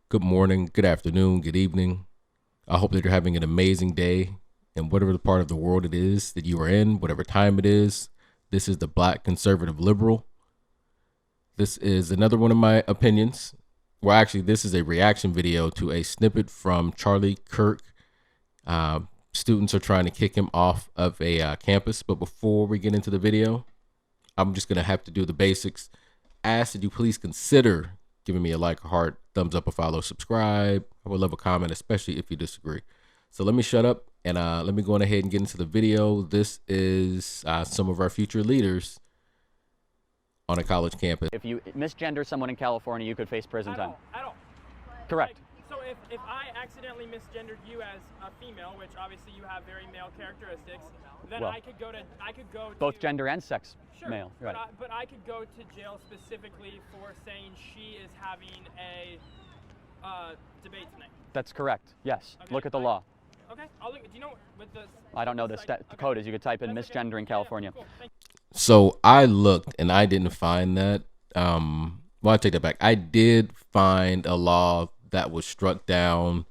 Good morning, good afternoon, good evening. I hope that you're having an amazing day in whatever the part of the world it is that you are in, whatever time it is. This is the Black Conservative Liberal. This is another one of my opinions. Well, actually, this is a reaction video to a snippet from Charlie Kirk. Uh, Students are trying to kick him off of a campus. But before we get into the video, I'm just going to have to do the basics. Ask that you please consider giving me a like, a heart, thumbs up, a follow, subscribe. I would love a comment, especially if you disagree. So let me shut up and let me go on ahead and get into the video. This is some of our future leaders on a college campus. If you misgender someone in California, you could face prison time. At all. Correct. So if I accidentally misgendered you as a female, which obviously you have very male characteristics, then Well, I could go both to, gender and sex sure, male. Right. but I could go to jail specifically for saying she is having a debate tonight. That's correct. Yes. Okay, Look at the law. Okay, I'll look. Do you know what the? I don't know the code is. You could type in That's okay. misgender in Yeah, California. cool. Thank you. So I looked and I didn't find that. Well, I take that back. I did find a law that was struck down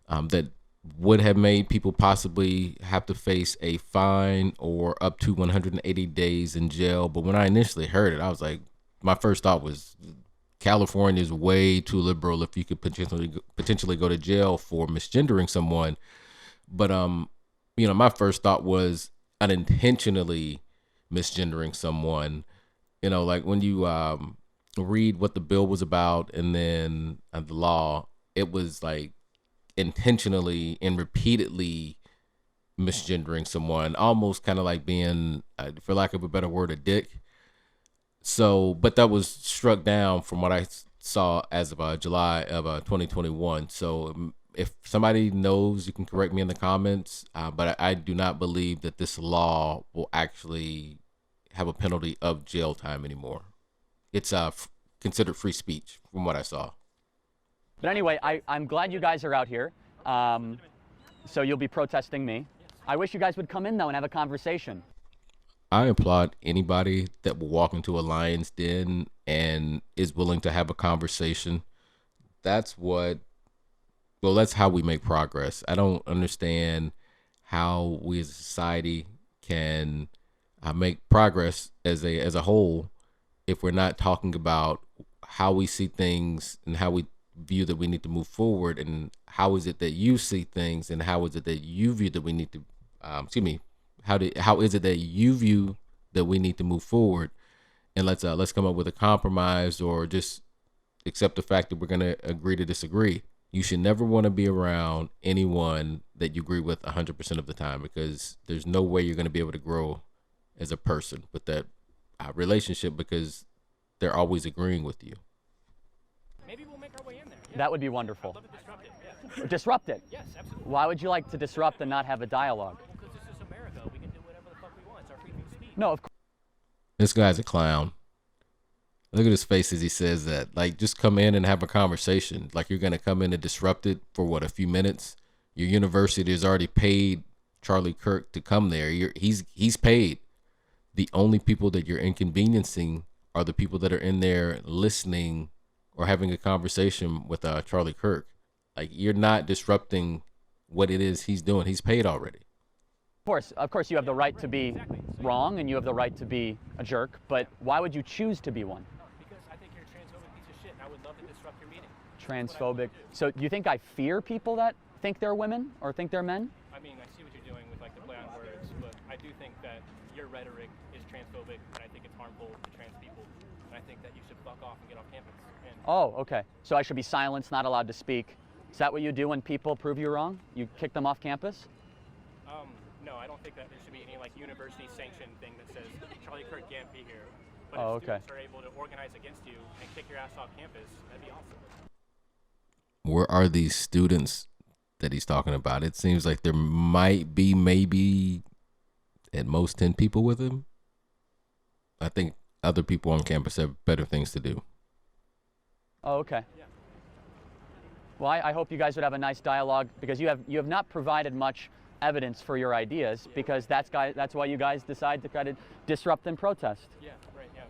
that would have made people possibly have to face a fine or up to 180 days in jail. But when I initially heard it, I was like, my first thought was California is way too liberal if you could potentially go to jail for misgendering someone. But my first thought was unintentionally misgendering someone. Like when you read what the bill was about and then the law, it was like intentionally and repeatedly misgendering someone, almost kind of like being, for lack of a better word, a dick. So, but that was struck down from what I saw as of July of 2021. So if somebody knows, you can correct me in the comments, but I do not believe that this law will actually have a penalty of jail time anymore. It's considered free speech from what I saw. But anyway, I'm glad you guys are out here. So you'll be protesting me. I wish you guys would come in though and have a conversation. I applaud anybody that will walk into a lion's den and is willing to have a conversation. That's how we make progress. I don't understand how we as a society can make progress as a whole if we're not talking about how we see things and how we view that we need to move forward, and how is it that you see things and how is it that you view that we need to how is it that you view that we need to move forward, and let's come up with a compromise or just accept the fact that we're going to agree to disagree. You should never want to be around anyone that you agree with 100% of the time, because there's no way you're going to be able to grow as a person with that relationship, because they're always agreeing with you. Maybe we'll make our way in there. Yeah. That would be wonderful. I'd love to disrupt it. Yeah. Disrupt it. Yes, absolutely. Why would you like to disrupt and not have a dialogue? Because this is America. We can do whatever the fuck we want. It's our freedom of speech. No, of course. This guy's a clown. Look at his face as he says that. Like, just come in and have a conversation. Like, you're going to come in and disrupt it for what, a few minutes? Your university has already paid Charlie Kirk to come there. He's paid. The only people that you're inconveniencing are the people that are in there listening or having a conversation with Charlie Kirk. Like, you're not disrupting what it is he's doing. He's paid already. Of course, you have the right to be wrong and you have the right to be a jerk, but why would you choose to be one? Because I think you're a transphobic piece of shit, and I would love to disrupt your meeting. Transphobic. So you think I fear people that think they're women or think they're men? I mean, I see what you're doing with like the play on words, but I do think that your rhetoric is transphobic, and I think it's harmful to trans people. And I think that you should fuck off and get off campus. And Oh, okay. So I should be silenced, not allowed to speak. Is that what you do when people prove you wrong? You kick them off campus? no, I don't think that there should be any like university sanctioned thing that says Charlie Kirk can't be here. But Oh, if okay. students are able to organize against you and kick your ass off campus, that'd be awesome. Where are these students that he's talking about? It seems like there might be maybe at most 10 people with him. I think other people on campus have better things to do. Oh, okay. Yeah. Well, I hope you guys would have a nice dialogue, because you have not provided much evidence for your ideas, because that's why you guys decide to kind of disrupt and protest. Yeah, right, yeah.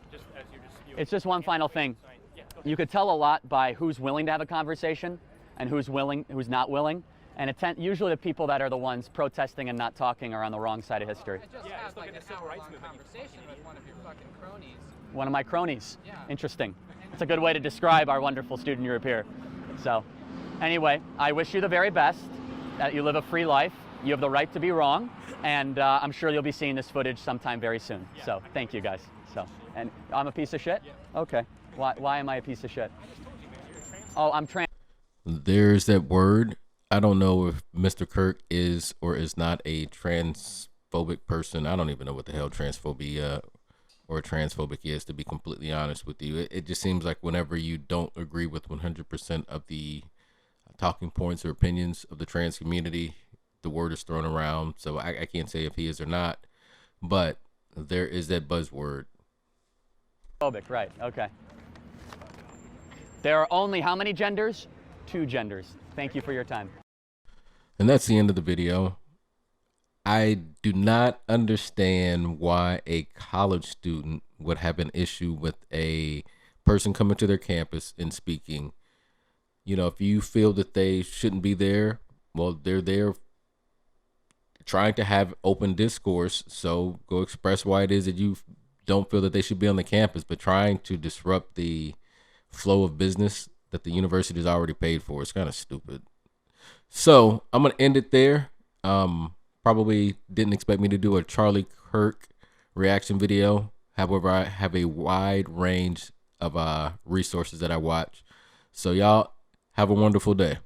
It's just one final thing. Yeah, You could tell a lot by who's willing to have a conversation and who's willing, who's not willing. And usually the people that are the ones protesting and not talking are on the wrong side of history. I just had like an hour-long conversation with one of your fucking cronies. One of my cronies. Yeah. Interesting. It's a good way to describe our wonderful student Europe here. So, anyway, I wish you the very best. That you live a free life. You have the right to be wrong, and I'm sure you'll be seeing this footage sometime very soon. Yeah. So, thank you guys. So, and I'm a piece of shit. Yeah. Okay. Why am I a piece of shit? I just told you, man, you're a trans. Oh, I'm trans. There's that word. I don't know if Mr. Kirk is or is not a transphobic person. I don't even know what the hell transphobia or transphobic is, to be completely honest with you. It just seems like whenever you don't agree with 100% of the talking points or opinions of the trans community, the word is thrown around. So I can't say if he is or not, but there is that buzzword. Phobic, right, okay. There are only how many genders? 2 genders. Thank you for your time. And that's the end of the video. I do not understand why a college student would have an issue with a person coming to their campus and speaking. You know, if you feel that they shouldn't be there, well, they're there trying to have open discourse. So go express why it is that you don't feel that they should be on the campus, but trying to disrupt the flow of business that the university has already paid for. It's kind of stupid. So I'm going to end it there. Probably didn't expect me to do a Charlie Kirk reaction video. However, I have a wide range of resources that I watch. So y'all have a wonderful day.